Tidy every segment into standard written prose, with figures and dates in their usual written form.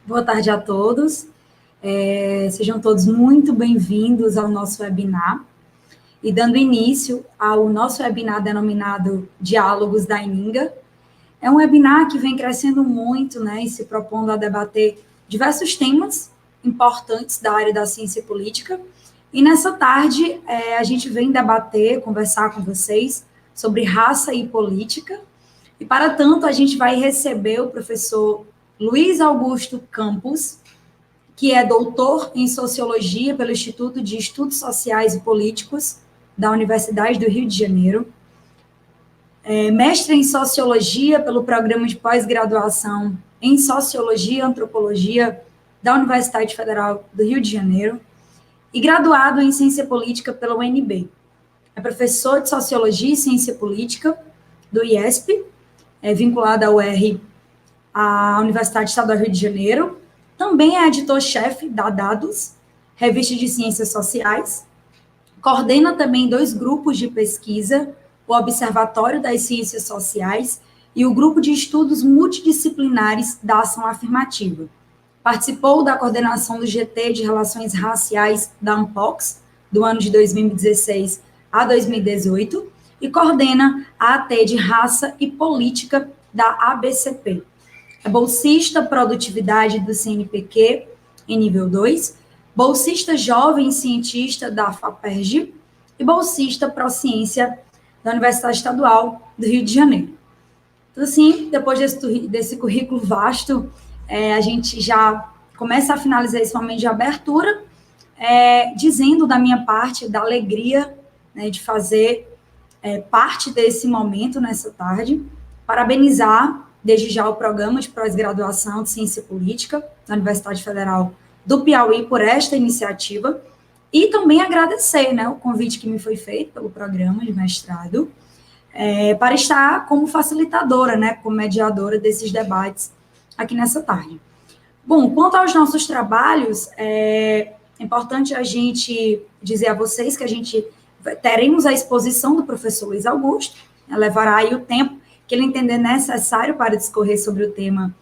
Boa tarde a todos. Sejam todos muito bem-vindos ao nosso webinar. E dando início ao nosso webinar denominado Diálogos da Ininga. É um webinar que vem crescendo muito, né, e se propondo a debater diversos temas importantes da área da ciência política. E nessa tarde, a gente vem debater, conversar com vocês sobre raça e política. E, para tanto, a gente vai receber o professor Luiz Augusto Campos, que é doutor em Sociologia pelo Instituto de Estudos Sociais e Políticos da Universidade do Rio de Janeiro, mestre em Sociologia pelo Programa de Pós-Graduação em Sociologia e Antropologia da Universidade Federal do Rio de Janeiro e graduado em Ciência Política pela UNB. É professor de Sociologia e Ciência Política do IESP, vinculado ao UR, à Universidade Estadual do Rio de Janeiro. Também é editor-chefe da Dados, revista de Ciências Sociais. Coordena também 2 grupos de pesquisa, o Observatório das Ciências Sociais e o Grupo de Estudos Multidisciplinares da Ação Afirmativa. Participou da coordenação do GT de Relações Raciais da ANPOX, do ano de 2016 a 2018, e coordena a AT de Raça e Política da ABCP. É bolsista Produtividade do CNPq em nível 2, bolsista Jovem Cientista da FAPERJ e bolsista Prociência da Universidade Estadual do Rio de Janeiro. Então, assim, depois desse currículo vasto, a gente já começa a finalizar esse momento de abertura, dizendo da minha parte, da alegria, né, de fazer parte desse momento nessa tarde, parabenizar desde já o Programa de Pós-Graduação de Ciência Política da Universidade Federal do Piauí por esta iniciativa e também agradecer, né, o convite que me foi feito pelo programa de mestrado para estar como facilitadora, né, como mediadora desses debates aqui nessa tarde. Bom, quanto aos nossos trabalhos, é importante a gente dizer a vocês que a gente teremos a exposição do professor Luiz Augusto, levará aí o tempo que ele entender necessário para discorrer sobre o tema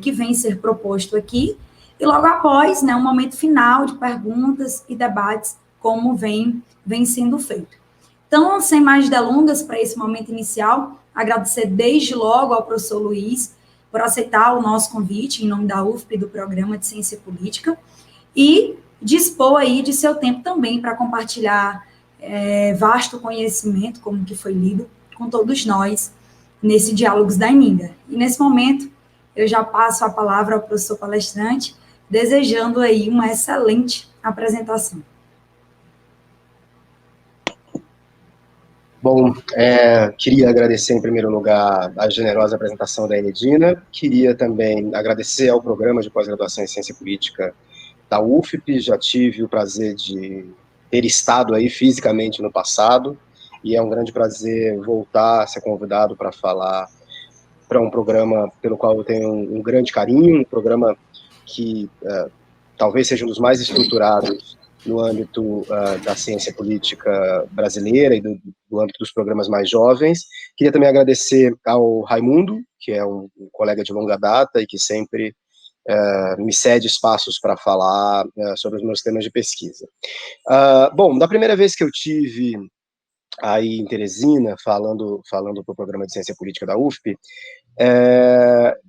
que vem ser proposto aqui, e logo após, né, um momento final de perguntas e debates, como vem sendo feito. Então, sem mais delongas para esse momento inicial, agradecer desde logo ao professor Luiz por aceitar o nosso convite em nome da UFP do Programa de Ciência Política e dispor aí de seu tempo também para compartilhar vasto conhecimento, como que foi lido, com todos nós nesse Diálogos da Ininga. E nesse momento, eu já passo a palavra ao professor palestrante, desejando aí uma excelente apresentação. Bom, queria agradecer em primeiro lugar a generosa apresentação da Enedina, queria também agradecer ao Programa de Pós-Graduação em Ciência Política da UFP, já tive o prazer de ter estado aí fisicamente no passado, e é um grande prazer voltar a ser convidado para falar para um programa pelo qual eu tenho um grande carinho, um programa que talvez seja um dos mais estruturados no âmbito da ciência política brasileira e do âmbito dos programas mais jovens. Queria também agradecer ao Raimundo, que é um colega de longa data e que sempre me cede espaços para falar sobre os meus temas de pesquisa. Bom, da primeira vez que eu tive aí em Teresina, falando para o programa de ciência política da UFP,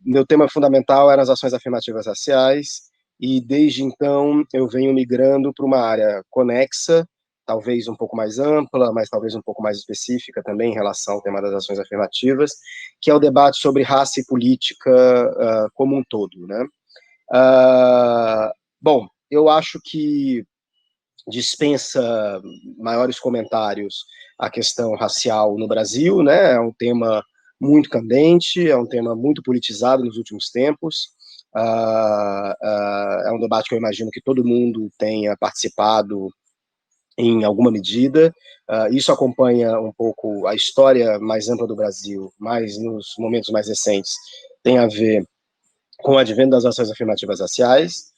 meu tema fundamental eram as ações afirmativas raciais, e desde então eu venho migrando para uma área conexa, talvez um pouco mais ampla, mas talvez um pouco mais específica também em relação ao tema das ações afirmativas, que é o debate sobre raça e política como um todo, né? Bom, eu acho que dispensa maiores comentários a questão racial no Brasil, né? É um tema muito candente, é um tema muito politizado nos últimos tempos, é um debate que eu imagino que todo mundo tenha participado em alguma medida. Isso acompanha um pouco a história mais ampla do Brasil, mas nos momentos mais recentes tem a ver com o advento das ações afirmativas raciais,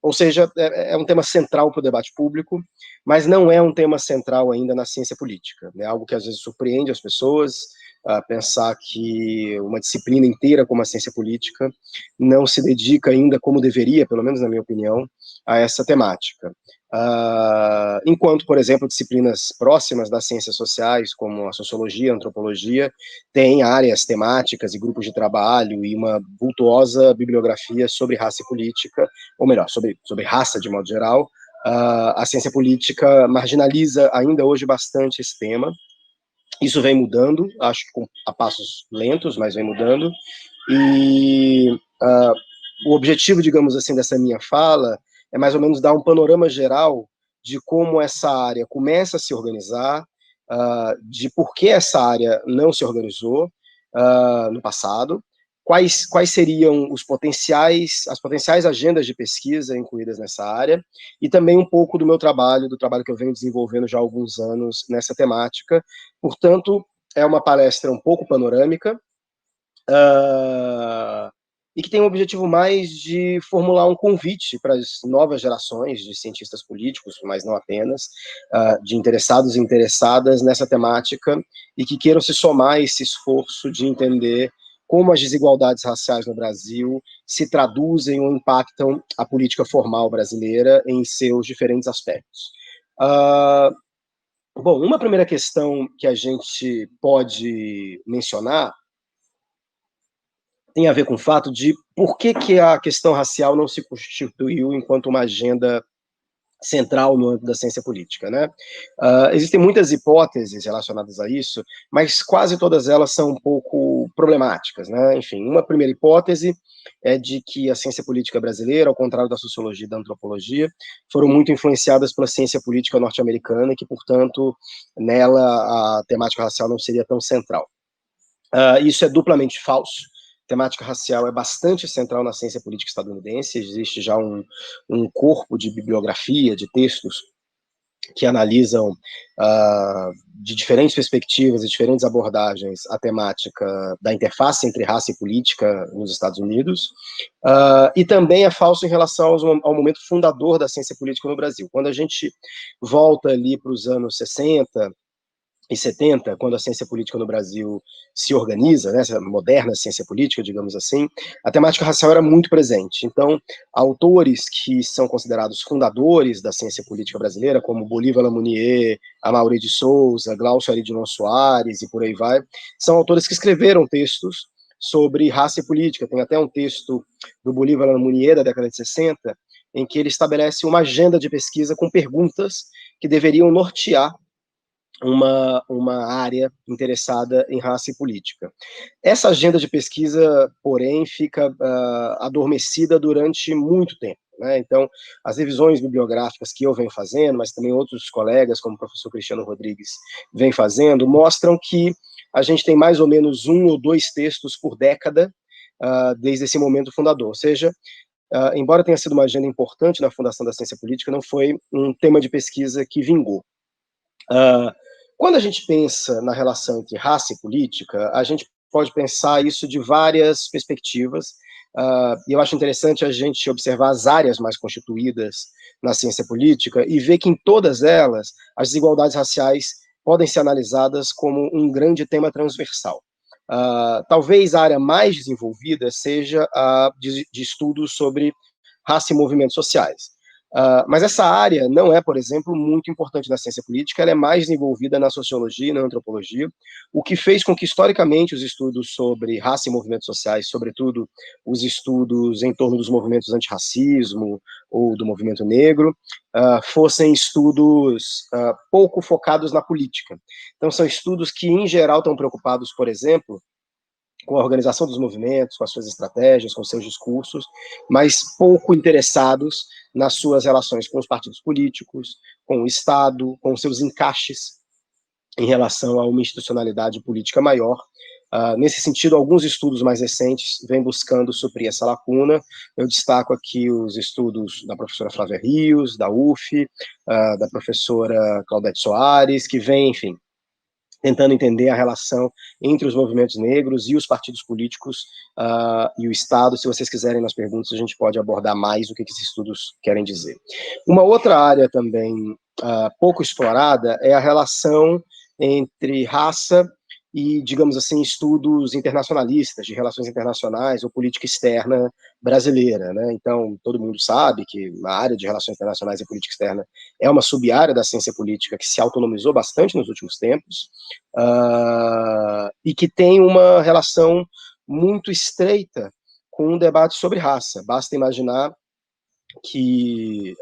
ou seja, é um tema central para o debate público, mas não é um tema central ainda na ciência política, é algo que às vezes surpreende as pessoas, pensar que uma disciplina inteira como a ciência política não se dedica ainda como deveria, pelo menos na minha opinião, a essa temática. Enquanto, por exemplo, disciplinas próximas das ciências sociais, como a sociologia, a antropologia, têm áreas temáticas e grupos de trabalho e uma vultuosa bibliografia sobre raça e política, ou melhor, sobre raça de modo geral. A ciência política marginaliza ainda hoje bastante esse tema. Isso vem mudando, acho que a passos lentos, mas vem mudando. E o objetivo, digamos assim, dessa minha fala é mais ou menos dar um panorama geral de como essa área começa a se organizar, de por que essa área não se organizou no passado, quais seriam as potenciais agendas de pesquisa incluídas nessa área, e também um pouco do meu trabalho, do trabalho que eu venho desenvolvendo já há alguns anos nessa temática. Portanto, é uma palestra um pouco panorâmica, e que tem o objetivo mais de formular um convite para as novas gerações de cientistas políticos, mas não apenas, de interessados e interessadas nessa temática, e que queiram se somar a esse esforço de entender como as desigualdades raciais no Brasil se traduzem ou impactam a política formal brasileira em seus diferentes aspectos. Bom, uma primeira questão que a gente pode mencionar tem a ver com o fato de por que a questão racial não se constituiu enquanto uma agenda central no âmbito da ciência política, né? Existem muitas hipóteses relacionadas a isso, mas quase todas elas são um pouco problemáticas, né? Enfim, uma primeira hipótese é de que a ciência política brasileira, ao contrário da sociologia e da antropologia, foram muito influenciadas pela ciência política norte-americana e que, portanto, nela a temática racial não seria tão central. Isso é duplamente falso. A temática racial é bastante central na ciência política estadunidense, existe já um corpo de bibliografia, de textos, que analisam de diferentes perspectivas e diferentes abordagens a temática da interface entre raça e política nos Estados Unidos, e também é falso em relação ao momento fundador da ciência política no Brasil. Quando a gente volta ali para os anos 60 e 70, quando a ciência política no Brasil se organiza, né, essa moderna ciência política, digamos assim, a temática racial era muito presente. Então, autores que são considerados fundadores da ciência política brasileira, como Bolívar Lamounier, Amaury de Souza, Glaucio Aridilon Soares e por aí vai, são autores que escreveram textos sobre raça e política. Tem até um texto do Bolívar Lamounier, da década de 60, em que ele estabelece uma agenda de pesquisa com perguntas que deveriam nortear uma área interessada em raça e política. Essa agenda de pesquisa, porém, fica adormecida durante muito tempo, né? Então, as revisões bibliográficas que eu venho fazendo, mas também outros colegas, como o professor Cristiano Rodrigues, vem fazendo, mostram que a gente tem mais ou menos 1 ou 2 textos por década, desde esse momento fundador. Ou seja, embora tenha sido uma agenda importante na fundação da ciência política, não foi um tema de pesquisa que vingou. Quando a gente pensa na relação entre raça e política, a gente pode pensar isso de várias perspectivas, e eu acho interessante a gente observar as áreas mais constituídas na ciência política e ver que em todas elas as desigualdades raciais podem ser analisadas como um grande tema transversal. Talvez a área mais desenvolvida seja a de estudos sobre raça e movimentos sociais. Mas essa área não é, por exemplo, muito importante na ciência política, ela é mais desenvolvida na sociologia e na antropologia, o que fez com que, historicamente, os estudos sobre raça e movimentos sociais, sobretudo os estudos em torno dos movimentos antirracismo ou do movimento negro, fossem estudos pouco focados na política. Então, são estudos que, em geral, estão preocupados, por exemplo, com a organização dos movimentos, com as suas estratégias, com seus discursos, mas pouco interessados nas suas relações com os partidos políticos, com o Estado, com os seus encaixes em relação a uma institucionalidade política maior. Nesse sentido, alguns estudos mais recentes vêm buscando suprir essa lacuna. Eu destaco aqui os estudos da professora Flávia Rios, da UF, da professora Claudete Soares, que vêm, enfim, tentando entender a relação entre os movimentos negros e os partidos políticos e o Estado. Se vocês quiserem, nas perguntas, a gente pode abordar mais o que esses estudos querem dizer. Uma outra área também pouco explorada é a relação entre raça e, digamos assim, estudos internacionalistas, de relações internacionais ou política externa brasileira, né? Então, todo mundo sabe que a área de relações internacionais e política externa é uma sub-área da ciência política que se autonomizou bastante nos últimos tempos, e que tem uma relação muito estreita com um debate sobre raça. Basta imaginar que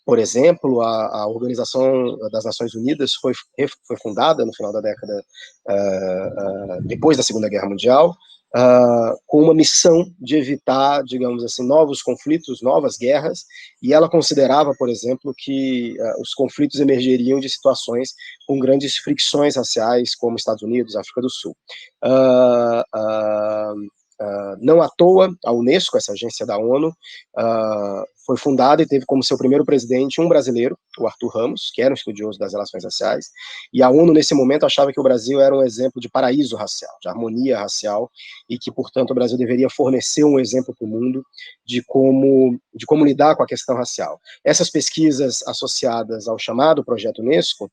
por exemplo, a Organização das Nações Unidas foi fundada no final da década, depois da Segunda Guerra Mundial, com uma missão de evitar, digamos assim, novos conflitos, novas guerras, e ela considerava, por exemplo, que os conflitos emergeriam de situações com grandes fricções raciais, como Estados Unidos, África do Sul. Não à toa, a Unesco, essa agência da ONU, foi fundada e teve como seu primeiro presidente um brasileiro, o Arthur Ramos, que era um estudioso das relações raciais, e a ONU, nesse momento, achava que o Brasil era um exemplo de paraíso racial, de harmonia racial, e que, portanto, o Brasil deveria fornecer um exemplo para o mundo de como lidar com a questão racial. Essas pesquisas associadas ao chamado Projeto Unesco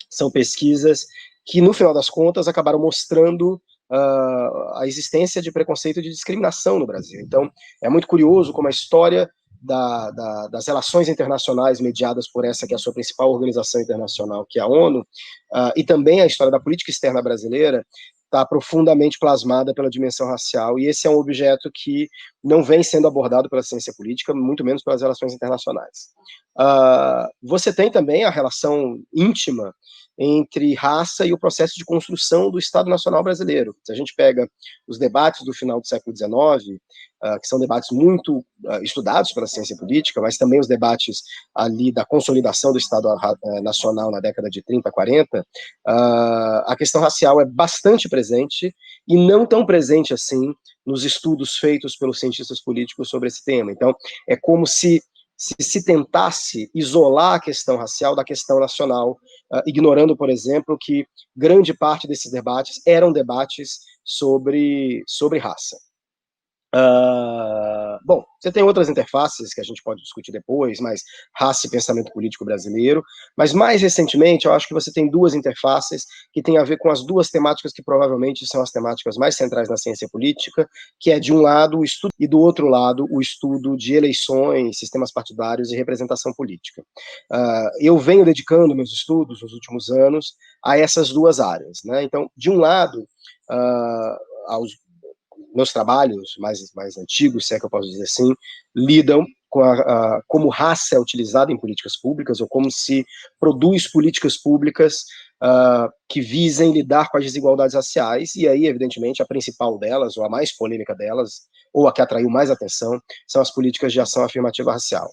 são pesquisas que, no final das contas, acabaram mostrando a existência de preconceito e de discriminação no Brasil. Então, é muito curioso como a história das relações internacionais mediadas por essa que é a sua principal organização internacional, que é a ONU, e também a história da política externa brasileira está profundamente plasmada pela dimensão racial, e esse é um objeto que não vem sendo abordado pela ciência política, muito menos pelas relações internacionais. Você tem também a relação íntima entre raça e o processo de construção do Estado Nacional brasileiro. Se a gente pega os debates do final do século XIX, que são debates muito estudados pela ciência política, mas também os debates ali da consolidação do Estado Nacional na década de 30, 40, a questão racial é bastante presente e não tão presente assim nos estudos feitos pelos cientistas políticos sobre esse tema. Então, é como se tentasse isolar a questão racial da questão nacional, ignorando, por exemplo, que grande parte desses debates eram debates sobre raça. Bom, você tem outras interfaces que a gente pode discutir depois, mas raça e pensamento político brasileiro, mas mais recentemente eu acho que você tem duas interfaces que têm a ver com as duas temáticas que provavelmente são as temáticas mais centrais na ciência política, que é de um lado o estudo e do outro lado o estudo de eleições, sistemas partidários e representação política. Eu venho dedicando meus estudos nos últimos anos a essas duas áreas, né? Então, de um lado, aos meus trabalhos mais antigos, se é que eu posso dizer assim, lidam com como raça é utilizada em políticas públicas, ou como se produz políticas públicas que visem lidar com as desigualdades raciais, e aí, evidentemente, a principal delas, ou a mais polêmica delas, ou a que atraiu mais atenção, são as políticas de ação afirmativa racial.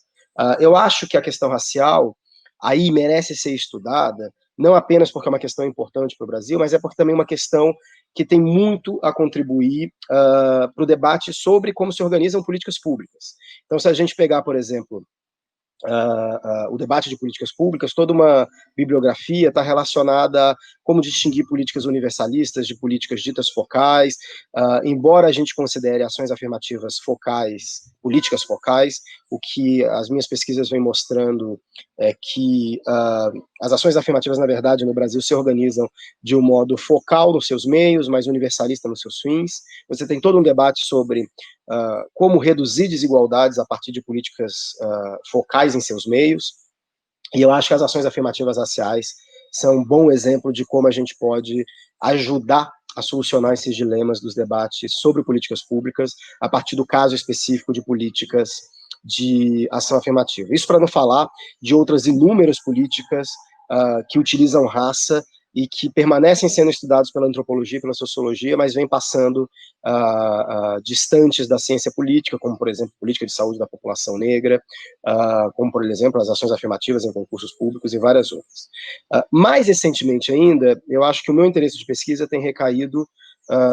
Eu acho que a questão racial aí merece ser estudada, não apenas porque é uma questão importante para o Brasil, mas é porque também é uma questão que tem muito a contribuir para o debate sobre como se organizam políticas públicas. Então, se a gente pegar, por exemplo, o debate de políticas públicas, toda uma bibliografia está relacionada a como distinguir políticas universalistas de políticas ditas focais, embora a gente considere ações afirmativas focais, políticas focais, o que as minhas pesquisas vêm mostrando é que as ações afirmativas, na verdade, no Brasil se organizam de um modo focal nos seus meios, mas universalista nos seus fins. Você tem todo um debate sobre como reduzir desigualdades a partir de políticas focais em seus meios, e eu acho que as ações afirmativas raciais são um bom exemplo de como a gente pode ajudar a solucionar esses dilemas dos debates sobre políticas públicas a partir do caso específico de políticas de ação afirmativa. Isso para não falar de outras inúmeras políticas que utilizam raça e que permanecem sendo estudados pela antropologia e pela sociologia, mas vêm passando distantes da ciência política, como, por exemplo, política de saúde da população negra, como, por exemplo, as ações afirmativas em concursos públicos e várias outras. Mais recentemente ainda, eu acho que o meu interesse de pesquisa tem recaído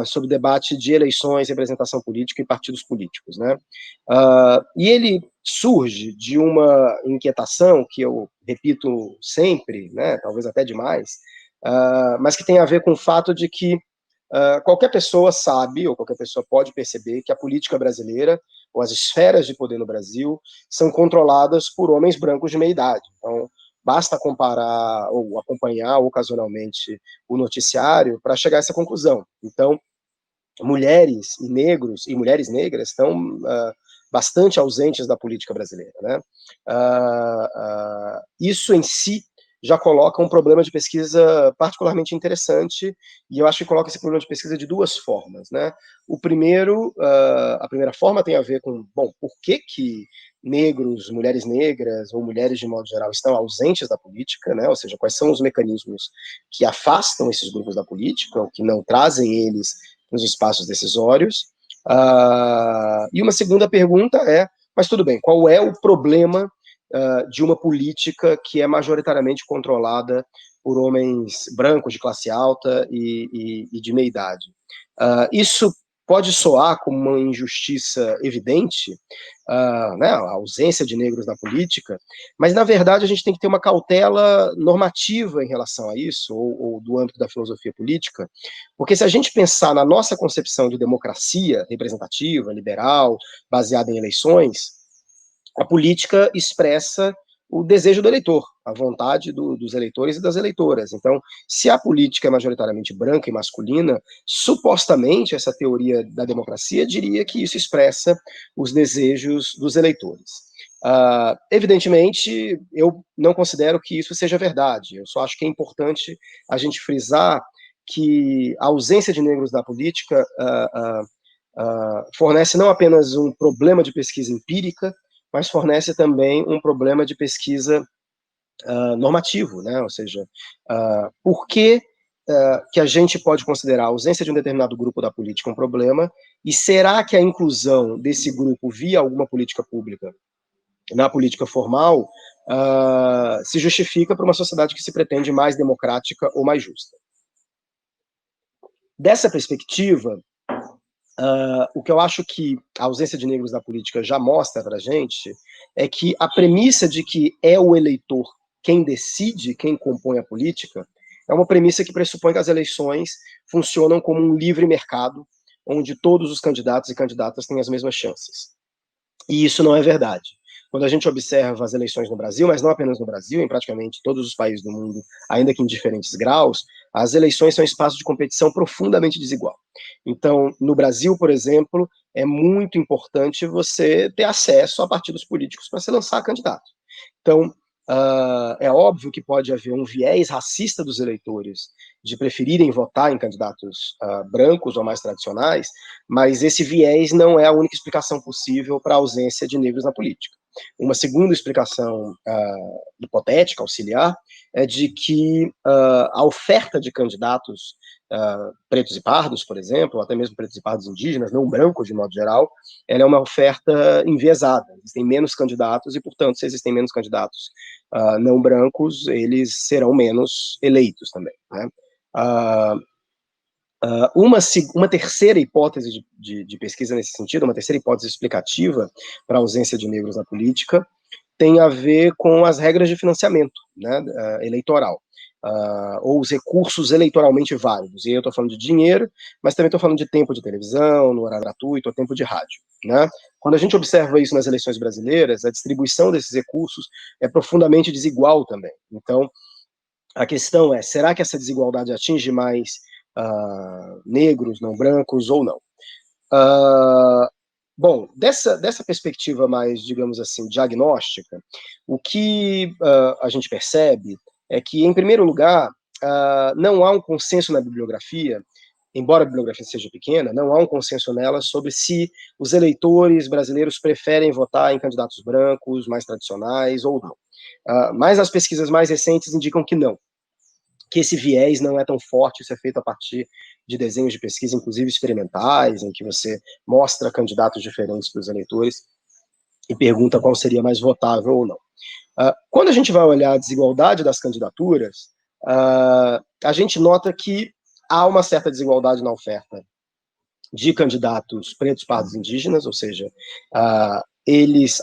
sobre o debate de eleições, representação política e partidos políticos, né? E ele surge de uma inquietação que eu repito sempre, né, talvez até demais, mas que tem a ver com o fato de que qualquer pessoa sabe, ou qualquer pessoa pode perceber que a política brasileira, ou as esferas de poder no Brasil, são controladas por homens brancos de meia idade. Então, basta comparar ou acompanhar ocasionalmente o noticiário para chegar a essa conclusão. Então, mulheres e negros e mulheres negras estão bastante ausentes da política brasileira, né? Isso em si já coloca um problema de pesquisa particularmente interessante, e eu acho que coloca esse problema de pesquisa de duas formas, né? O primeiro, a primeira forma tem a ver com, bom, por que negros, mulheres negras ou mulheres de modo geral estão ausentes da política, né? Ou seja, quais são os mecanismos que afastam esses grupos da política, ou que não trazem eles nos espaços decisórios. E uma segunda pergunta é, mas tudo bem, qual é o problema de uma política que é majoritariamente controlada por homens brancos de classe alta e de meia idade? Isso pode soar como uma injustiça evidente, né, a ausência de negros na política, mas na verdade a gente tem que ter uma cautela normativa em relação a isso, ou do âmbito da filosofia política, porque se a gente pensar na nossa concepção de democracia representativa, liberal, baseada em eleições, a política expressa o desejo do eleitor, a vontade dos eleitores e das eleitoras. Então, se a política é majoritariamente branca e masculina, supostamente essa teoria da democracia diria que isso expressa os desejos dos eleitores. Evidentemente, eu não considero que isso seja verdade. Eu só acho que é importante a gente frisar que a ausência de negros na política fornece não apenas um problema de pesquisa empírica, mas fornece também um problema de pesquisa normativo, né? Ou seja, por que a gente pode considerar a ausência de um determinado grupo da política um problema, e será que a inclusão desse grupo via alguma política pública na política formal se justifica para uma sociedade que se pretende mais democrática ou mais justa? Dessa perspectiva, o que eu acho que a ausência de negros na política já mostra para a gente é que a premissa de que é o eleitor quem decide, quem compõe a política, é uma premissa que pressupõe que as eleições funcionam como um livre mercado, onde todos os candidatos e candidatas têm as mesmas chances. E isso não é verdade. Quando a gente observa as eleições no Brasil, mas não apenas no Brasil, em praticamente todos os países do mundo, ainda que em diferentes graus, as eleições são espaços de competição profundamente desigual. Então, no Brasil, por exemplo, é muito importante você ter acesso a partidos políticos para se lançar candidato. Então, é óbvio que pode haver um viés racista dos eleitores de preferirem votar em candidatos brancos ou mais tradicionais, mas esse viés não é a única explicação possível para a ausência de negros na política. Uma segunda explicação hipotética, auxiliar, é de que a oferta de candidatos pretos e pardos, por exemplo, ou até mesmo pretos e pardos indígenas, não brancos de modo geral, ela é uma oferta enviesada. Existem menos candidatos e, portanto, se existem menos candidatos não brancos, eles serão menos eleitos também, né? Uma terceira hipótese de pesquisa nesse sentido, uma terceira hipótese explicativa para a ausência de negros na política, tem a ver com as regras de financiamento, né, eleitoral, ou os recursos eleitoralmente válidos. E aí eu estou falando de dinheiro, mas também estou falando de tempo de televisão, no horário gratuito, ou tempo de rádio, né? Quando a gente observa isso nas eleições brasileiras, a distribuição desses recursos é profundamente desigual também. Então, a questão é, será que essa desigualdade atinge mais negros, não brancos, ou não? Bom, dessa perspectiva mais, digamos assim, diagnóstica, o que a gente percebe é que, em primeiro lugar, não há um consenso na bibliografia, embora a bibliografia seja pequena, não há um consenso nela sobre se os eleitores brasileiros preferem votar em candidatos brancos, mais tradicionais, ou não. Mas as pesquisas mais recentes indicam que não, que esse viés não é tão forte, isso é feito a partir de desenhos de pesquisa, inclusive experimentais, em que você mostra candidatos diferentes para os eleitores e pergunta qual seria mais votável ou não. Quando a gente vai olhar a desigualdade das candidaturas, a gente nota que há uma certa desigualdade na oferta de candidatos pretos, pardos, indígenas, ou seja, a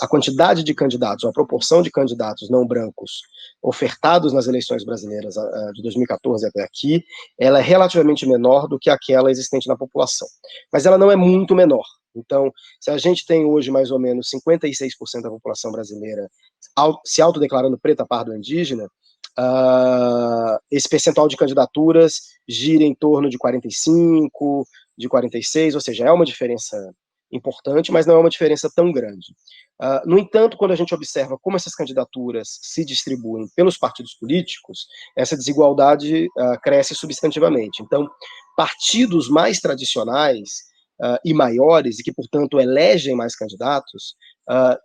quantidade de candidatos, a proporção de candidatos não brancos ofertados nas eleições brasileiras de 2014 até aqui, ela é relativamente menor do que aquela existente na população. Mas ela não é muito menor. Então, se a gente tem hoje mais ou menos 56% da população brasileira se autodeclarando preta, parda ou indígena, esse percentual de candidaturas gira em torno de 45, de 46, ou seja, é uma diferença importante, mas não é uma diferença tão grande. No entanto, quando a gente observa como essas candidaturas se distribuem pelos partidos políticos, essa desigualdade cresce substantivamente. Então, partidos mais tradicionais e maiores, e que, portanto, elegem mais candidatos,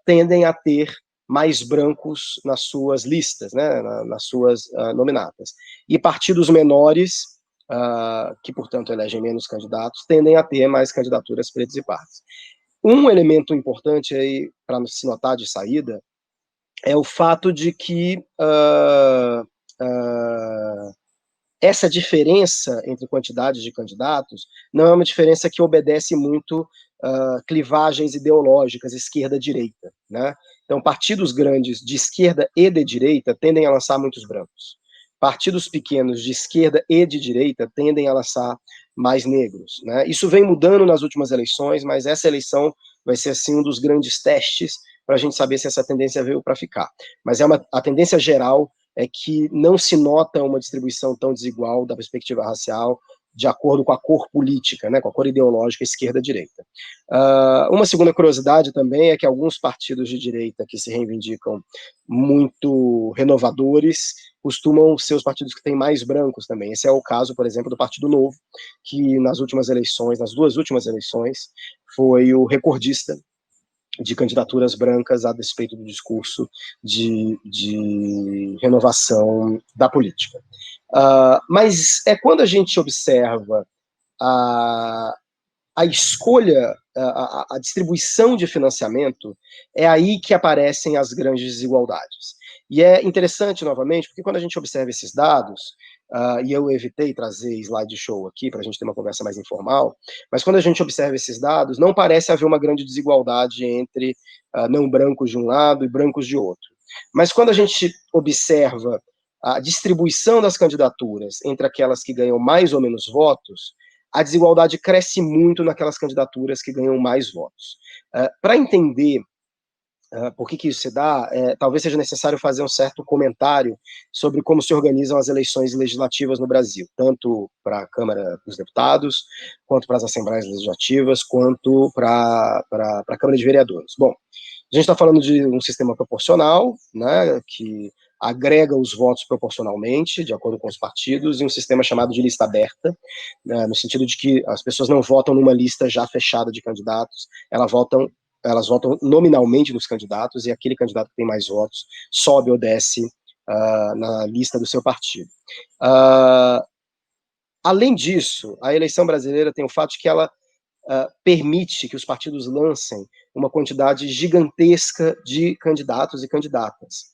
tendem a ter mais brancos nas suas listas, né, nas suas nominatas. E partidos menores, que, portanto, elegem menos candidatos, tendem a ter mais candidaturas pretas e pardas. Um elemento importante aí para se notar de saída é o fato de que essa diferença entre quantidade de candidatos não é uma diferença que obedece muito clivagens ideológicas, esquerda-direita, né? Então, partidos grandes de esquerda e de direita tendem a lançar muitos brancos. Partidos pequenos de esquerda e de direita tendem a lançar mais negros, né? Isso vem mudando nas últimas eleições, mas essa eleição vai ser, assim, um dos grandes testes para a gente saber se essa tendência veio para ficar. Mas a tendência geral é que não se nota uma distribuição tão desigual da perspectiva racial de acordo com a cor política, né, com a cor ideológica esquerda-direita. Uma segunda curiosidade também é que alguns partidos de direita que se reivindicam muito renovadores costumam ser os partidos que têm mais brancos também. Esse é o caso, por exemplo, do Partido Novo, que nas últimas eleições, nas duas últimas eleições, foi o recordista de candidaturas brancas a despeito do discurso de renovação da política. Mas é quando a gente observa a escolha, a distribuição de financiamento, é aí que aparecem as grandes desigualdades. E é interessante, novamente, porque quando a gente observa esses dados, e eu evitei trazer slideshow aqui para a gente ter uma conversa mais informal, mas quando a gente observa esses dados, não parece haver uma grande desigualdade entre não brancos de um lado e brancos de outro. Mas quando a gente observa a distribuição das candidaturas entre aquelas que ganham mais ou menos votos, a desigualdade cresce muito naquelas candidaturas que ganham mais votos. Para entender por que isso se dá, talvez seja necessário fazer um certo comentário sobre como se organizam as eleições legislativas no Brasil, tanto para a Câmara dos Deputados, quanto para as Assembleias Legislativas, quanto para a Câmara de Vereadores. Bom, a gente está falando de um sistema proporcional, né, que agrega os votos proporcionalmente, de acordo com os partidos, e um sistema chamado de lista aberta, né, no sentido de que as pessoas não votam numa lista já fechada de candidatos, elas votam nominalmente nos candidatos, e aquele candidato que tem mais votos sobe ou desce na lista do seu partido. Além disso, a eleição brasileira tem o fato de que ela permite que os partidos lancem uma quantidade gigantesca de candidatos e candidatas.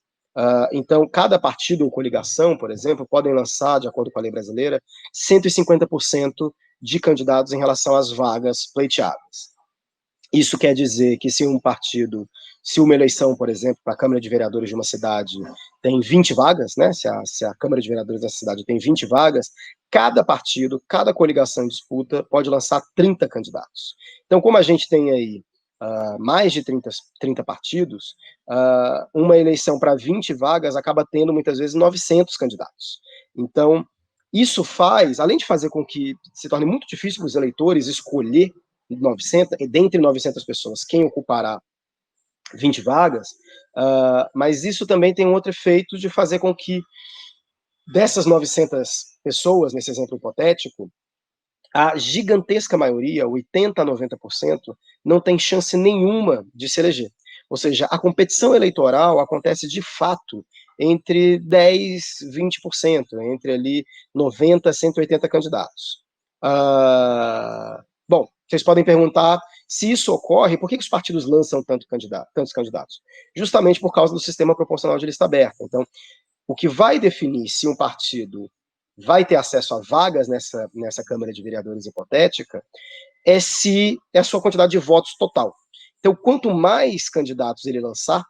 Então, cada partido ou coligação, por exemplo, podem lançar, de acordo com a lei brasileira, 150% de candidatos em relação às vagas pleiteadas. Isso quer dizer que se uma eleição, por exemplo, para a Câmara de Vereadores de uma cidade tem 20 vagas, né, se a Câmara de Vereadores dessa cidade tem 20 vagas, cada partido, cada coligação em disputa pode lançar 30 candidatos. Então, como a gente tem aí mais de 30 partidos, uma eleição para 20 vagas acaba tendo, muitas vezes, 900 candidatos. Então, isso faz, além de fazer com que se torne muito difícil para os eleitores escolher 900, dentre 900 pessoas, quem ocupará 20 vagas, mas isso também tem um outro efeito de fazer com que dessas 900 pessoas, nesse exemplo hipotético, a gigantesca maioria, 80% a 90%, não tem chance nenhuma de se eleger. Ou seja, a competição eleitoral acontece de fato entre 10% e 20%, entre ali 90 a 180 candidatos. Bom, vocês podem perguntar, se isso ocorre, por que os partidos lançam tantos candidatos? Justamente por causa do sistema proporcional de lista aberta. Então, o que vai definir se um partido vai ter acesso a vagas nessa Câmara de Vereadores hipotética é a sua quantidade de votos total. Então, quanto mais candidatos ele lançar,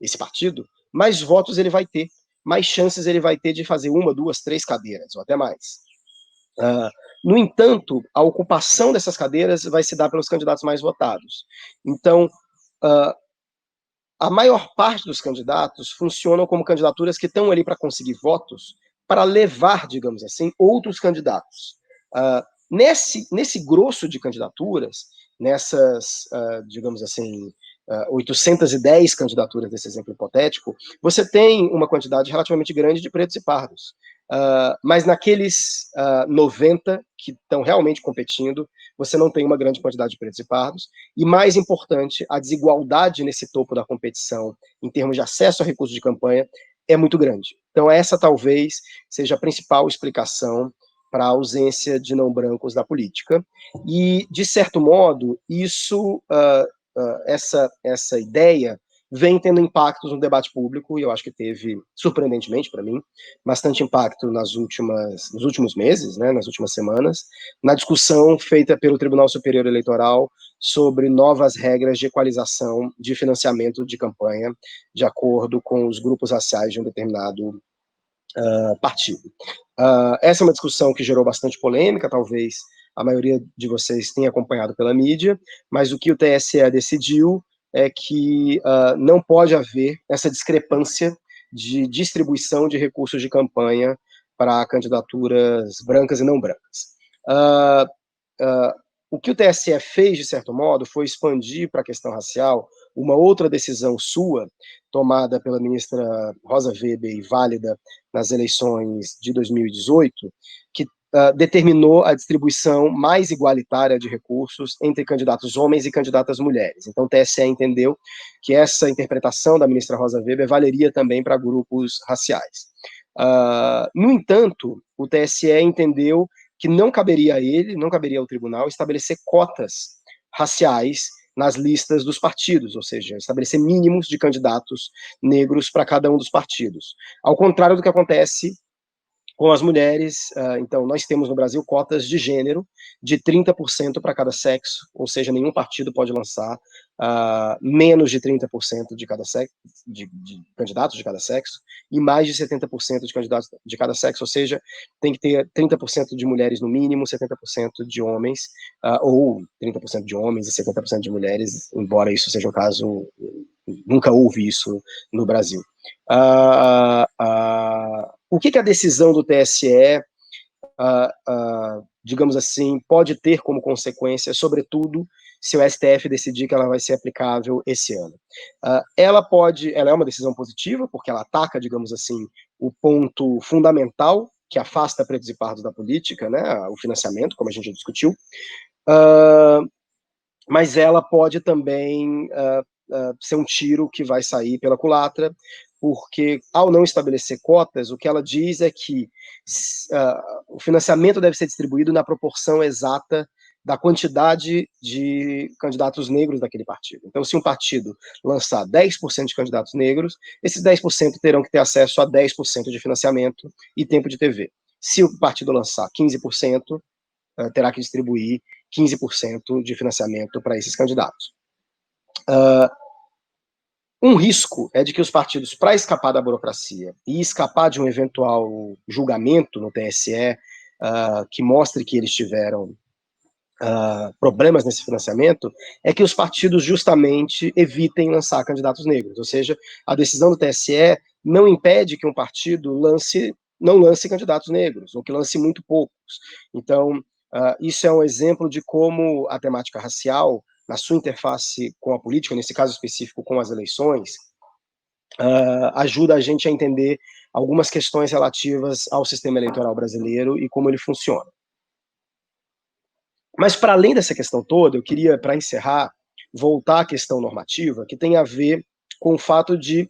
esse partido, mais votos ele vai ter, mais chances ele vai ter de fazer 1, 2, 3 cadeiras, ou até mais. No entanto, a ocupação dessas cadeiras vai se dar pelos candidatos mais votados. Então, a maior parte dos candidatos funcionam como candidaturas que estão ali para conseguir votos, para levar, digamos assim, outros candidatos. Nesse grosso de candidaturas, nessas, digamos assim, 810 candidaturas desse exemplo hipotético, você tem uma quantidade relativamente grande de pretos e pardos. Mas naqueles 90 que estão realmente competindo, você não tem uma grande quantidade de pretos e pardos, e mais importante, a desigualdade nesse topo da competição, em termos de acesso a recursos de campanha, é muito grande. Então essa talvez seja a principal explicação para a ausência de não brancos da política, e, de certo modo, isso, essa ideia vem tendo impactos no debate público, e eu acho que teve, surpreendentemente para mim, bastante impacto nos últimos meses, né, nas últimas semanas, na discussão feita pelo Tribunal Superior Eleitoral sobre novas regras de equalização de financiamento de campanha, de acordo com os grupos raciais de um determinado partido. Essa é uma discussão que gerou bastante polêmica, talvez a maioria de vocês tenha acompanhado pela mídia, mas o que o TSE decidiu é que não pode haver essa discrepância de distribuição de recursos de campanha para candidaturas brancas e não brancas. O que o TSE fez, de certo modo, foi expandir para a questão racial uma outra decisão sua, tomada pela ministra Rosa Weber e válida nas eleições de 2018, que determinou a distribuição mais igualitária de recursos entre candidatos homens e candidatas mulheres. Então, o TSE entendeu que essa interpretação da ministra Rosa Weber valeria também para grupos raciais. No entanto, o TSE entendeu que não caberia a ele, não caberia ao tribunal, estabelecer cotas raciais nas listas dos partidos, ou seja, estabelecer mínimos de candidatos negros para cada um dos partidos. Ao contrário do que acontece com as mulheres, então, nós temos no Brasil cotas de gênero de 30% para cada sexo, ou seja, nenhum partido pode lançar menos de 30% de cada sexo, de candidatos de cada sexo, e mais de 70% de candidatos de cada sexo, ou seja, tem que ter 30% de mulheres no mínimo, 70% de homens, ou 30% de homens e 70% de mulheres, embora isso seja um caso, nunca houve isso no Brasil. O que a decisão do TSE, digamos assim, pode ter como consequência, sobretudo se o STF decidir que ela vai ser aplicável esse ano? Ela é uma decisão positiva, porque ela ataca, digamos assim, o ponto fundamental que afasta pretos e pardos da política, né, o financiamento, como a gente já discutiu, mas ela pode também ser um tiro que vai sair pela culatra, porque, ao não estabelecer cotas, o que ela diz é que o financiamento deve ser distribuído na proporção exata da quantidade de candidatos negros daquele partido. Então, se um partido lançar 10% de candidatos negros, esses 10% terão que ter acesso a 10% de financiamento e tempo de TV. Se o partido lançar 15%, terá que distribuir 15% de financiamento para esses candidatos. Um risco é de que os partidos, para escapar da burocracia e escapar de um eventual julgamento no TSE, que mostre que eles tiveram problemas nesse financiamento, é que os partidos justamente evitem lançar candidatos negros. Ou seja, a decisão do TSE não impede que um partido não lance candidatos negros, ou que lance muito poucos. Então, isso é um exemplo de como a temática racial, na sua interface com a política, nesse caso específico com as eleições, ajuda a gente a entender algumas questões relativas ao sistema eleitoral brasileiro e como ele funciona. Mas, para além dessa questão toda, eu queria, para encerrar, voltar à questão normativa, que tem a ver com o fato de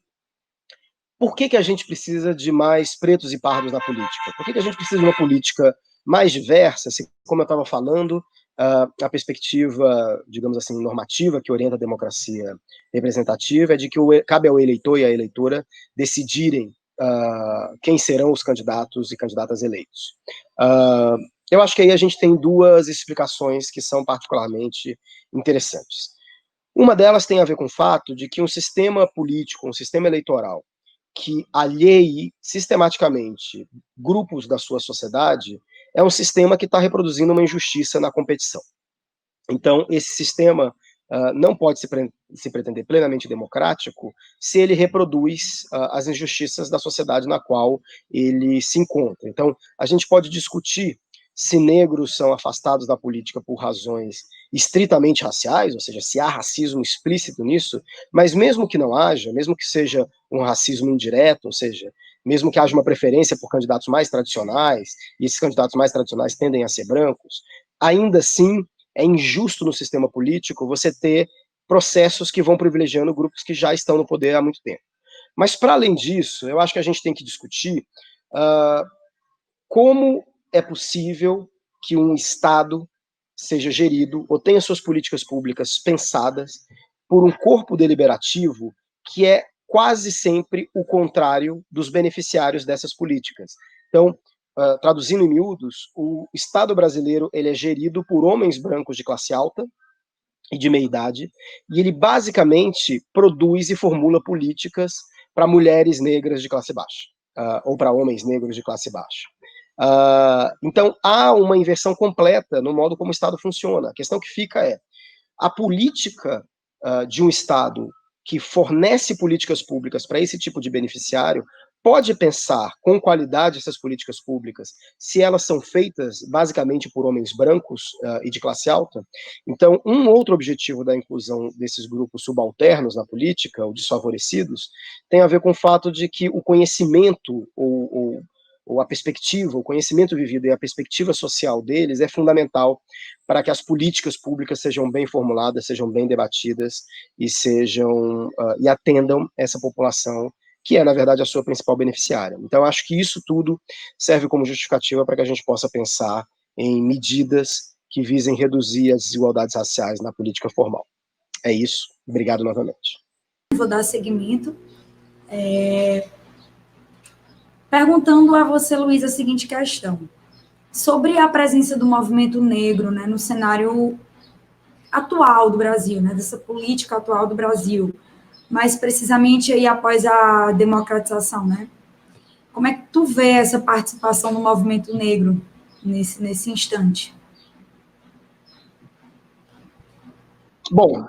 por que a gente precisa de mais pretos e pardos na política? Por que a gente precisa de uma política mais diversa, assim, como eu estava falando, a perspectiva, digamos assim, normativa que orienta a democracia representativa é de que cabe ao eleitor e à eleitora decidirem quem serão os candidatos e candidatas eleitos. Eu acho que aí a gente tem duas explicações que são particularmente interessantes. Uma delas tem a ver com o fato de que um sistema político, um sistema eleitoral, que alheie sistematicamente grupos da sua sociedade, é um sistema que está reproduzindo uma injustiça na competição. Então, esse sistema não pode se pretender plenamente democrático se ele reproduz as injustiças da sociedade na qual ele se encontra. Então, a gente pode discutir se negros são afastados da política por razões estritamente raciais, ou seja, se há racismo explícito nisso, mas mesmo que não haja, mesmo que seja um racismo indireto, ou seja, mesmo que haja uma preferência por candidatos mais tradicionais, e esses candidatos mais tradicionais tendem a ser brancos, ainda assim é injusto no sistema político você ter processos que vão privilegiando grupos que já estão no poder há muito tempo. Mas, para além disso, eu acho que a gente tem que discutir como é possível que um Estado seja gerido ou tenha suas políticas públicas pensadas por um corpo deliberativo que é quase sempre o contrário dos beneficiários dessas políticas. Então, traduzindo em miúdos, o Estado brasileiro ele é gerido por homens brancos de classe alta e de meia idade, e ele basicamente produz e formula políticas para mulheres negras de classe baixa, ou para homens negros de classe baixa. Então, há uma inversão completa no modo como o Estado funciona. A questão que fica é, a política de um Estado que fornece políticas públicas para esse tipo de beneficiário pode pensar com qualidade essas políticas públicas se elas são feitas basicamente por homens brancos e de classe alta. Então, um outro objetivo da inclusão desses grupos subalternos na política, ou desfavorecidos, tem a ver com o fato de que o conhecimento ou a perspectiva, o conhecimento vivido e a perspectiva social deles é fundamental para que as políticas públicas sejam bem formuladas, sejam bem debatidas e e atendam essa população que é, na verdade, a sua principal beneficiária. Então, acho que isso tudo serve como justificativa para que a gente possa pensar em medidas que visem reduzir as desigualdades raciais na política formal. É isso. Obrigado novamente. Vou dar seguimento. Perguntando a você, Luiz, a seguinte questão. Sobre a presença do movimento negro, né, no cenário atual do Brasil, né, dessa política atual do Brasil, mais precisamente aí após a democratização, né? Como é que tu vê essa participação do movimento negro nesse instante? Bom,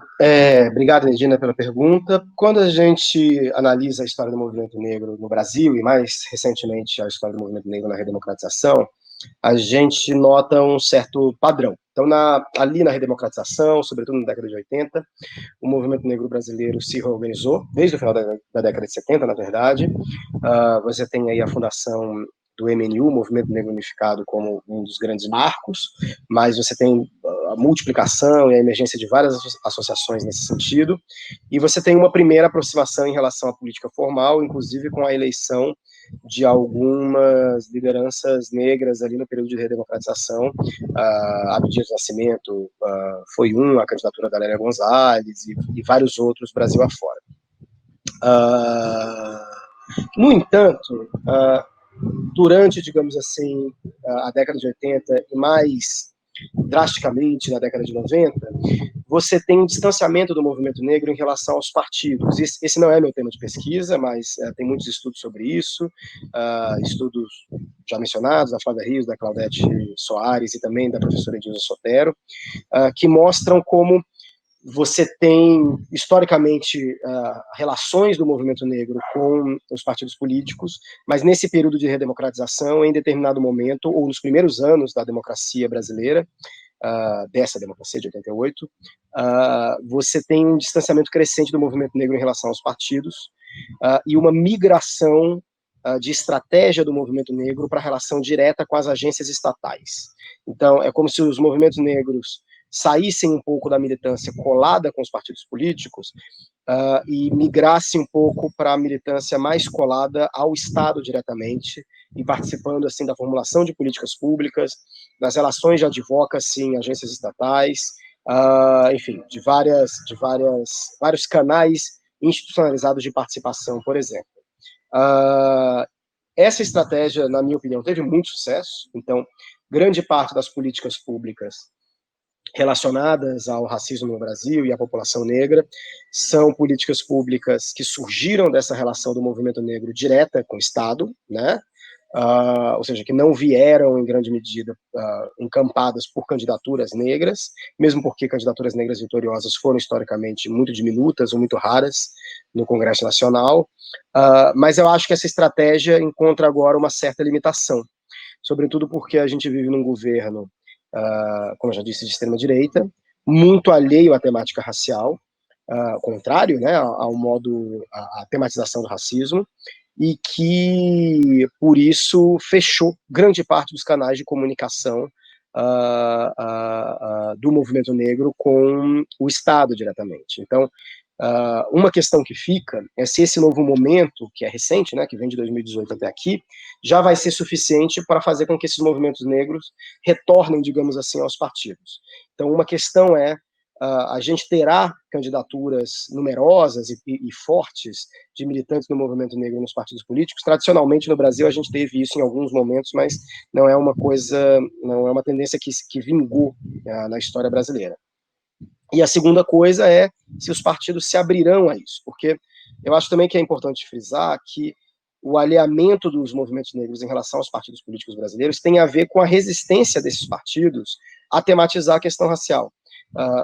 obrigado, Regina, pela pergunta. Quando a gente analisa a história do movimento negro no Brasil, e mais recentemente a história do movimento negro na redemocratização, a gente nota um certo padrão. Então, ali na redemocratização, sobretudo na década de 80, o movimento negro brasileiro se reorganizou, desde o final da década de 70, na verdade. Você tem aí a fundação do MNU, Movimento Negro Unificado, como um dos grandes marcos, mas você tem a multiplicação e a emergência de várias associações nesse sentido, e você tem uma primeira aproximação em relação à política formal, inclusive com a eleição de algumas lideranças negras ali no período de redemocratização. Abdias Nascimento foi a candidatura da Lélia Gonzalez e vários outros Brasil afora. No entanto, durante, digamos assim, a década de 80 e mais drasticamente na década de 90, você tem um distanciamento do movimento negro em relação aos partidos. Esse não é meu tema de pesquisa, mas tem muitos estudos sobre isso, estudos já mencionados, da Flávia Rios, da Claudete Soares e também da professora Edilza Sotero, que mostram como você tem, historicamente, relações do movimento negro com os partidos políticos, mas nesse período de redemocratização, em determinado momento, ou nos primeiros anos da democracia brasileira, dessa democracia de 88, você tem um distanciamento crescente do movimento negro em relação aos partidos, e uma migração de estratégia do movimento negro para a relação direta com as agências estatais. Então, é como se os movimentos negros saíssem um pouco da militância colada com os partidos políticos e migrassem um pouco para a militância mais colada ao Estado diretamente e participando assim da formulação de políticas públicas, das relações de advocacy em agências estatais, enfim, de vários canais institucionalizados de participação, por exemplo. Essa estratégia, na minha opinião, teve muito sucesso. Então, grande parte das políticas públicas relacionadas ao racismo no Brasil e à população negra são políticas públicas que surgiram dessa relação do movimento negro direta com o Estado, né? ou seja, que não vieram, em grande medida, encampadas por candidaturas negras, mesmo porque candidaturas negras vitoriosas foram, historicamente, muito diminutas ou muito raras no Congresso Nacional, mas eu acho que essa estratégia encontra agora uma certa limitação, sobretudo porque a gente vive num governo, como eu já disse, de extrema-direita, muito alheio à temática racial, contrário, né, ao modo, à tematização do racismo, e que, por isso, fechou grande parte dos canais de comunicação do movimento negro com o Estado diretamente. Então, uma questão que fica é se esse novo momento, que é recente, né, que vem de 2018 até aqui, já vai ser suficiente para fazer com que esses movimentos negros retornem, digamos assim, aos partidos. Então, uma questão é, a gente terá candidaturas numerosas e fortes de militantes do movimento negro nos partidos políticos. Tradicionalmente, no Brasil, a gente teve isso em alguns momentos, mas não é uma coisa, não é uma tendência que vingou na história brasileira. E a segunda coisa é se os partidos se abrirão a isso, porque eu acho também que é importante frisar que o alinhamento dos movimentos negros em relação aos partidos políticos brasileiros tem a ver com a resistência desses partidos a tematizar a questão racial.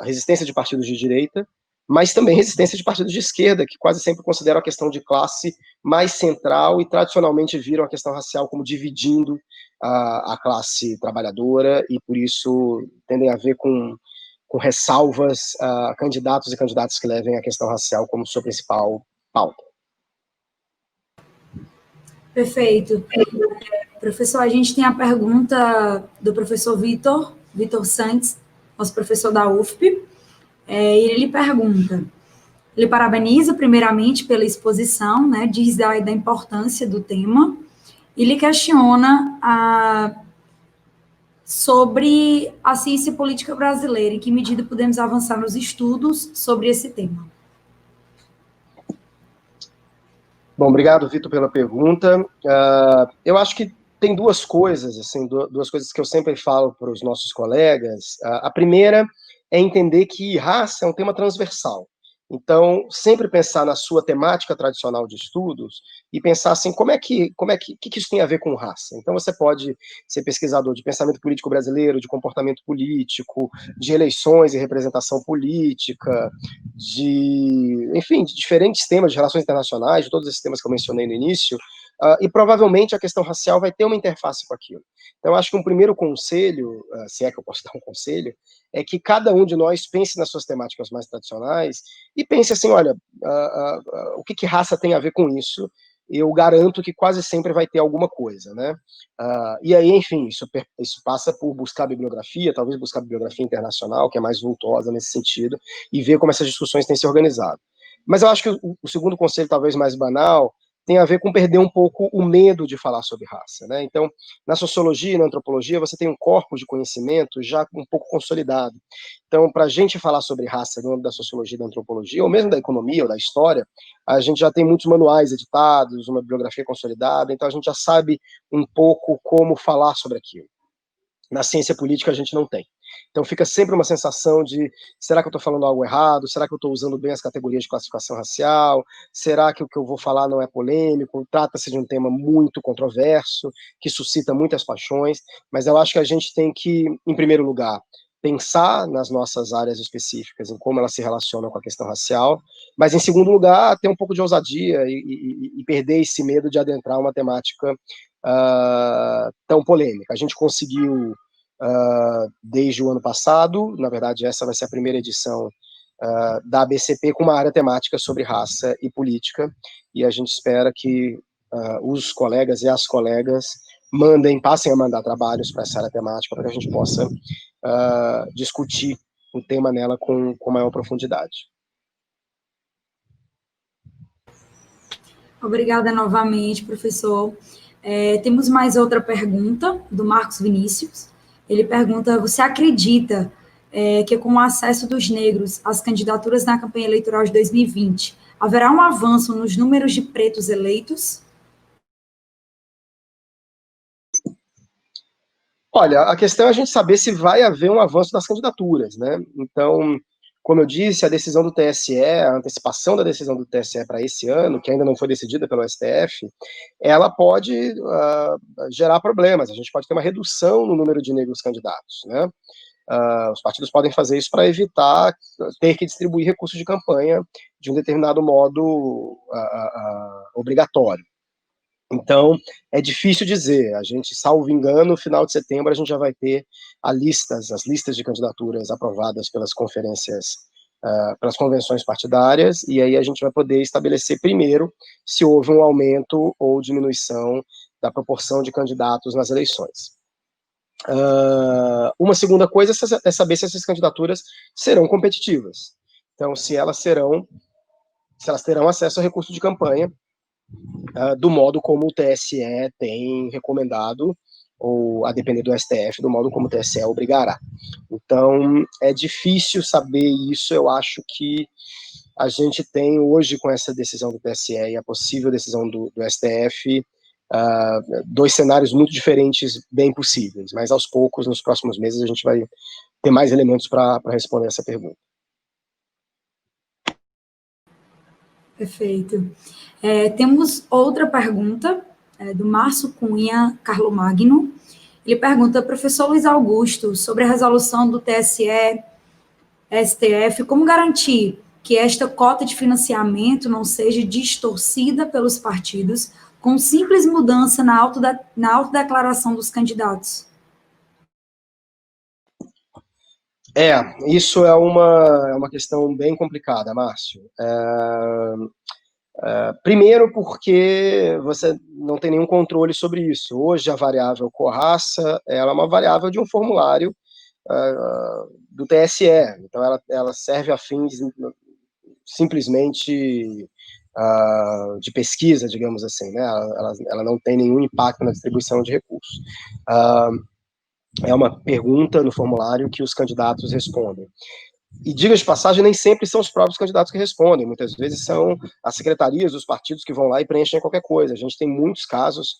Resistência de partidos de direita, mas também resistência de partidos de esquerda, que quase sempre consideram a questão de classe mais central e tradicionalmente viram a questão racial como dividindo a classe trabalhadora, e por isso tendem a ver com ressalvas a candidatos e candidatas que levem a questão racial como sua principal pauta. Perfeito. Professor, a gente tem a pergunta do professor Vitor Santos, nosso professor da UFP, e ele pergunta, ele parabeniza primeiramente pela exposição, né, diz da importância do tema, e ele questiona sobre a ciência política brasileira, em que medida podemos avançar nos estudos sobre esse tema. Bom, obrigado, Vitor, pela pergunta. Eu acho que tem duas coisas, assim, duas coisas que eu sempre falo para os nossos colegas. A primeira é entender que raça é um tema transversal. Então, sempre pensar na sua temática tradicional de estudos e pensar assim, que isso tem a ver com raça? Então, você pode ser pesquisador de pensamento político brasileiro, de comportamento político, de eleições e representação política, enfim, de diferentes temas de relações internacionais, de todos esses temas que eu mencionei no início, e provavelmente a questão racial vai ter uma interface com aquilo. Então, acho que um primeiro conselho, se é que eu posso dar um conselho, é que cada um de nós pense nas suas temáticas mais tradicionais e pense assim, olha, o que raça tem a ver com isso? Eu garanto que quase sempre vai ter alguma coisa, né? E aí, enfim, isso passa por buscar bibliografia, talvez buscar bibliografia internacional, que é mais vultosa nesse sentido, e ver como essas discussões têm se organizado. Mas eu acho que o segundo conselho, talvez mais banal, tem a ver com perder um pouco o medo de falar sobre raça, né? Então, na sociologia e na antropologia, você tem um corpo de conhecimento já um pouco consolidado. Então, para a gente falar sobre raça no âmbito da sociologia e da antropologia, ou mesmo da economia ou da história, a gente já tem muitos manuais editados, uma bibliografia consolidada, então a gente já sabe um pouco como falar sobre aquilo. Na ciência política a gente não tem. Então fica sempre uma sensação de, será que eu estou falando algo errado? Será que eu estou usando bem as categorias de classificação racial? Será que o que eu vou falar não é polêmico? Trata-se de um tema muito controverso, que suscita muitas paixões, mas eu acho que a gente tem que, em primeiro lugar, pensar nas nossas áreas específicas, em como elas se relacionam com a questão racial, mas, em segundo lugar, ter um pouco de ousadia e perder esse medo de adentrar uma temática tão polêmica. A gente conseguiu, desde o ano passado, na verdade essa vai ser a primeira edição da ABCP com uma área temática sobre raça e política, e a gente espera que os colegas e as colegas passem a mandar trabalhos para essa área temática, para que a gente possa discutir o tema nela com maior profundidade. Obrigada novamente, professor. Temos mais outra pergunta, do Marcos Vinícius. Ele pergunta, você acredita que com o acesso dos negros às candidaturas na campanha eleitoral de 2020, haverá um avanço nos números de pretos eleitos? Olha, a questão é a gente saber se vai haver um avanço das candidaturas, né? Então, Como eu disse, a decisão do TSE, a antecipação da decisão do TSE para esse ano, que ainda não foi decidida pelo STF, ela pode gerar problemas. A gente pode ter uma redução no número de negros candidatos, né? Os partidos podem fazer isso para evitar ter que distribuir recursos de campanha de um determinado modo obrigatório. Então, é difícil dizer. A gente, salvo engano, no final de setembro a gente já vai ter as listas de candidaturas aprovadas pelas conferências, pelas convenções partidárias, e aí a gente vai poder estabelecer primeiro se houve um aumento ou diminuição da proporção de candidatos nas eleições. Uma segunda coisa é saber se essas candidaturas serão competitivas. Então, se elas terão acesso a recurso de campanha, do modo como o TSE tem recomendado, ou a depender do STF, do modo como o TSE obrigará. Então, é difícil saber isso. Eu acho que a gente tem hoje, com essa decisão do TSE e a possível decisão do STF, dois cenários muito diferentes, bem possíveis, mas aos poucos, nos próximos meses, a gente vai ter mais elementos para responder essa pergunta. Perfeito. Temos outra pergunta, do Márcio Cunha Carlo Magno. Ele pergunta, professor Luiz Augusto, sobre a resolução do TSE, STF, como garantir que esta cota de financiamento não seja distorcida pelos partidos com simples mudança na autodeclaração dos candidatos? Isso é uma questão bem complicada, Márcio. Primeiro porque você não tem nenhum controle sobre isso. Hoje a variável co-raça, ela é uma variável de um formulário do TSE, então ela serve a fins simplesmente de pesquisa, digamos assim, né? Ela não tem nenhum impacto na distribuição de recursos. É uma pergunta no formulário que os candidatos respondem. E, diga de passagem, nem sempre são os próprios candidatos que respondem, muitas vezes são as secretarias dos partidos que vão lá e preenchem qualquer coisa. A gente tem muitos casos,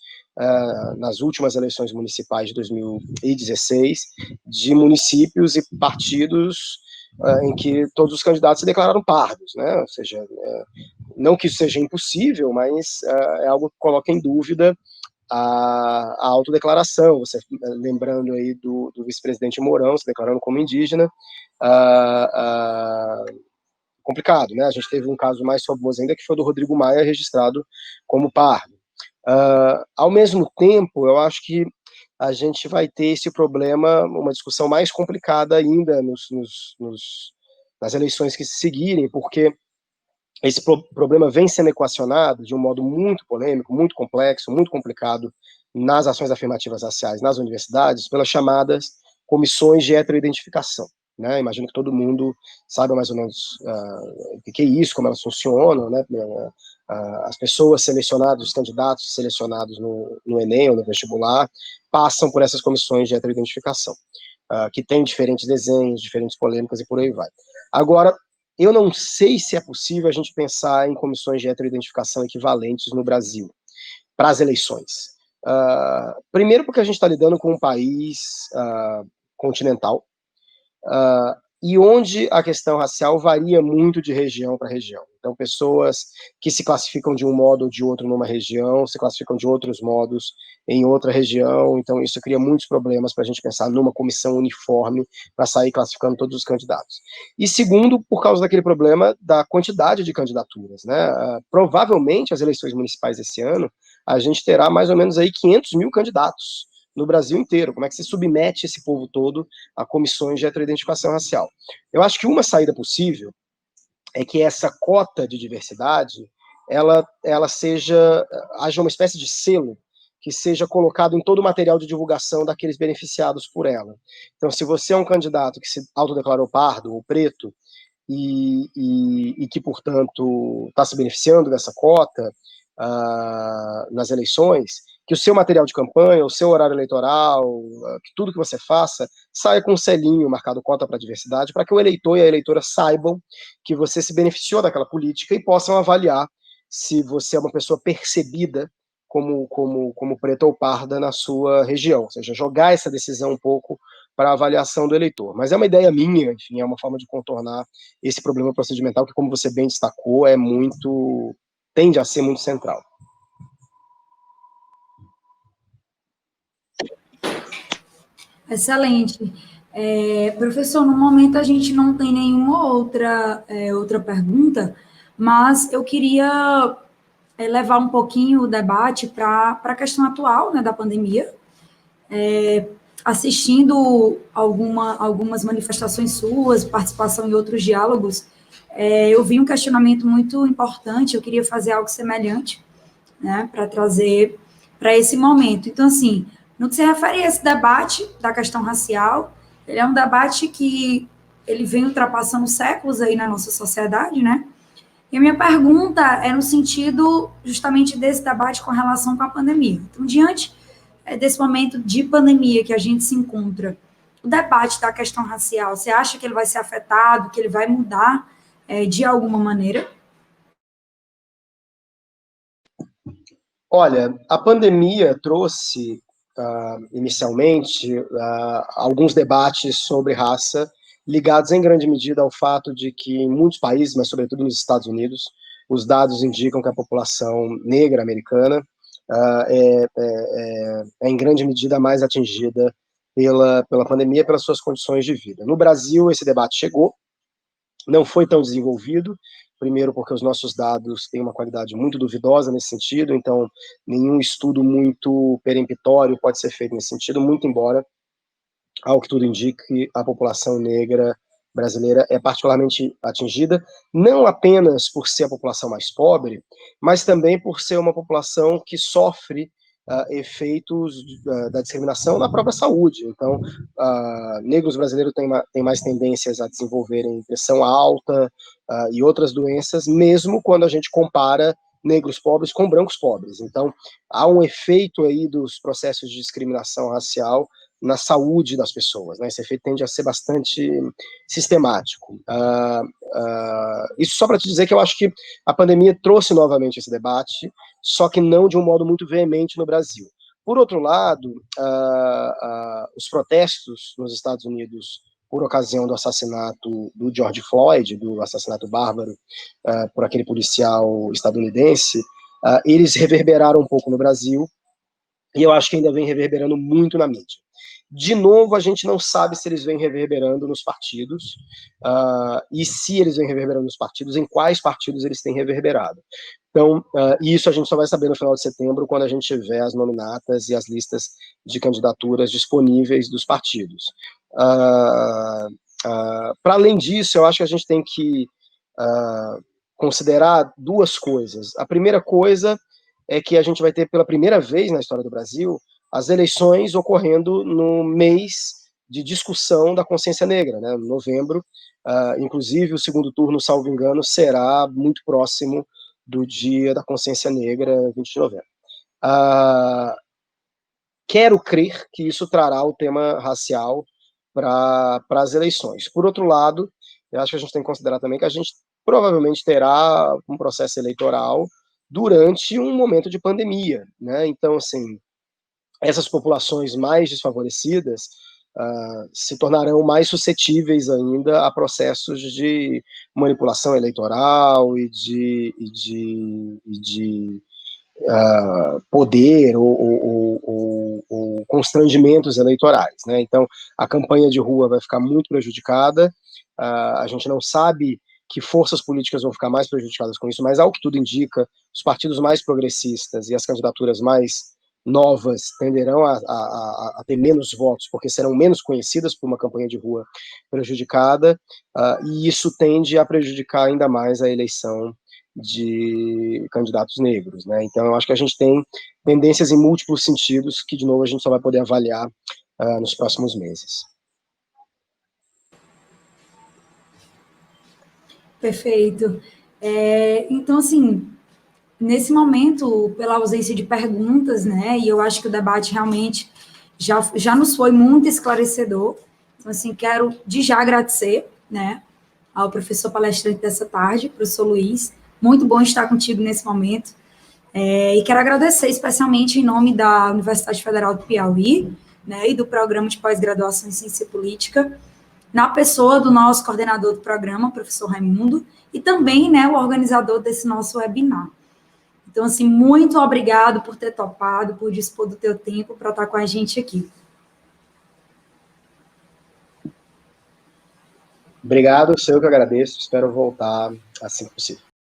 nas últimas eleições municipais de 2016, de municípios e partidos em que todos os candidatos se declararam pardos, né? Ou seja, não que isso seja impossível, mas é algo que coloca em dúvida a autodeclaração. Você lembrando aí do vice-presidente Mourão se declarando como indígena, complicado, né? A gente teve um caso mais famoso ainda, que foi do Rodrigo Maia, registrado como pardo. Ao mesmo tempo, eu acho que a gente vai ter esse problema, uma discussão mais complicada ainda nas eleições que se seguirem, porque esse problema vem sendo equacionado de um modo muito polêmico, muito complexo, muito complicado nas ações afirmativas raciais nas universidades, pelas chamadas comissões de heteroidentificação. Né? Imagino que todo mundo saiba mais ou menos o que é isso, como elas funcionam, né? As pessoas selecionadas, os candidatos selecionados no Enem ou no vestibular, passam por essas comissões de heteroidentificação, que tem diferentes desenhos, diferentes polêmicas e por aí vai. Agora, eu não sei se é possível a gente pensar em comissões de heteroidentificação equivalentes no Brasil, para as eleições. Primeiro porque a gente está lidando com um país continental, e onde a questão racial varia muito de região para região. Então, pessoas que se classificam de um modo ou de outro numa região, se classificam de outros modos em outra região, então isso cria muitos problemas para a gente pensar numa comissão uniforme para sair classificando todos os candidatos. E segundo, por causa daquele problema da quantidade de candidaturas, né? Provavelmente, as eleições municipais esse ano, a gente terá mais ou menos aí 500 mil candidatos no Brasil inteiro. Como é que se submete esse povo todo a comissões de heteroidentificação racial? Eu acho que uma saída possível é que essa cota de diversidade, haja uma espécie de selo que seja colocado em todo o material de divulgação daqueles beneficiados por ela. Então, se você é um candidato que se autodeclarou pardo ou preto e que, portanto, está se beneficiando dessa cota nas eleições, que o seu material de campanha, o seu horário eleitoral, que tudo que você faça, saia com um selinho marcado cota para diversidade, para que o eleitor e a eleitora saibam que você se beneficiou daquela política e possam avaliar se você é uma pessoa percebida como preta ou parda na sua região. Ou seja, jogar essa decisão um pouco para a avaliação do eleitor. Mas é uma ideia minha, enfim, é uma forma de contornar esse problema procedimental que, como você bem destacou, tende a ser muito central. Excelente. Professor, no momento a gente não tem nenhuma outra pergunta, mas eu queria levar um pouquinho o debate para a questão atual, né, da pandemia. Assistindo algumas manifestações suas, participação em outros diálogos, eu vi um questionamento muito importante, eu queria fazer algo semelhante, né, para trazer para esse momento. Então, assim, no que se refere a esse debate da questão racial, ele é um debate que ele vem ultrapassando séculos aí na nossa sociedade, né? E a minha pergunta é no sentido justamente desse debate com relação com a pandemia. Então, diante desse momento de pandemia que a gente se encontra, o debate da questão racial, você acha que ele vai ser afetado, que ele vai mudar de alguma maneira? Olha, a pandemia trouxe, inicialmente, alguns debates sobre raça, ligados em grande medida ao fato de que em muitos países, mas sobretudo nos Estados Unidos, os dados indicam que a população negra americana é em grande medida mais atingida pela pandemia, pelas suas condições de vida. No Brasil, esse debate chegou, não foi tão desenvolvido, primeiro porque os nossos dados têm uma qualidade muito duvidosa nesse sentido, então nenhum estudo muito peremptório pode ser feito nesse sentido, muito embora, ao que tudo indique, a população negra brasileira é particularmente atingida, não apenas por ser a população mais pobre, mas também por ser uma população que sofre efeitos da discriminação na própria saúde. Então, negros brasileiros têm mais tendências a desenvolverem pressão alta e outras doenças, mesmo quando a gente compara negros pobres com brancos pobres. Então, há um efeito aí dos processos de discriminação racial na saúde das pessoas, né? Esse efeito tende a ser bastante sistemático. Isso só para te dizer que eu acho que a pandemia trouxe novamente esse debate, só que não de um modo muito veemente no Brasil. Por outro lado, os protestos nos Estados Unidos por ocasião do assassinato do George Floyd, do assassinato bárbaro por aquele policial estadunidense, eles reverberaram um pouco no Brasil, e eu acho que ainda vem reverberando muito na mídia. De novo, a gente não sabe se eles vêm reverberando nos partidos, e se eles vêm reverberando nos partidos, em quais partidos eles têm reverberado. Então, isso a gente só vai saber no final de setembro, quando a gente tiver as nominatas e as listas de candidaturas disponíveis dos partidos. Para além disso, eu acho que a gente tem que considerar duas coisas. A primeira coisa é que a gente vai ter, pela primeira vez na história do Brasil, as eleições ocorrendo no mês de discussão da consciência negra, né, em novembro. Inclusive, o segundo turno, salvo engano, será muito próximo do Dia da Consciência Negra, 20 de novembro. Quero crer que isso trará o tema racial para as eleições. Por outro lado, eu acho que a gente tem que considerar também que a gente provavelmente terá um processo eleitoral durante um momento de pandemia, né? Então, assim, essas populações mais desfavorecidas se tornarão mais suscetíveis ainda a processos de manipulação eleitoral e de poder ou constrangimentos eleitorais, né? Então, a campanha de rua vai ficar muito prejudicada, a gente não sabe que forças políticas vão ficar mais prejudicadas com isso, mas ao que tudo indica, os partidos mais progressistas e as candidaturas mais novas tenderão a ter menos votos, porque serão menos conhecidas por uma campanha de rua prejudicada, e isso tende a prejudicar ainda mais a eleição de candidatos negros, né? Então, eu acho que a gente tem tendências em múltiplos sentidos que, de novo, a gente só vai poder avaliar nos próximos meses. Perfeito. Então, assim, nesse momento, pela ausência de perguntas, né, e eu acho que o debate realmente já nos foi muito esclarecedor. Então, assim, quero de já agradecer, né, ao professor palestrante dessa tarde, professor Luiz. Muito bom estar contigo nesse momento. E quero agradecer especialmente em nome da Universidade Federal do Piauí, né, e do programa de pós-graduação em ciência política, na pessoa do nosso coordenador do programa, professor Raimundo, e também, né, o organizador desse nosso webinar. Então, assim, muito obrigado por ter topado, por dispor do teu tempo para estar com a gente aqui. Obrigado, eu que agradeço, espero voltar assim que possível.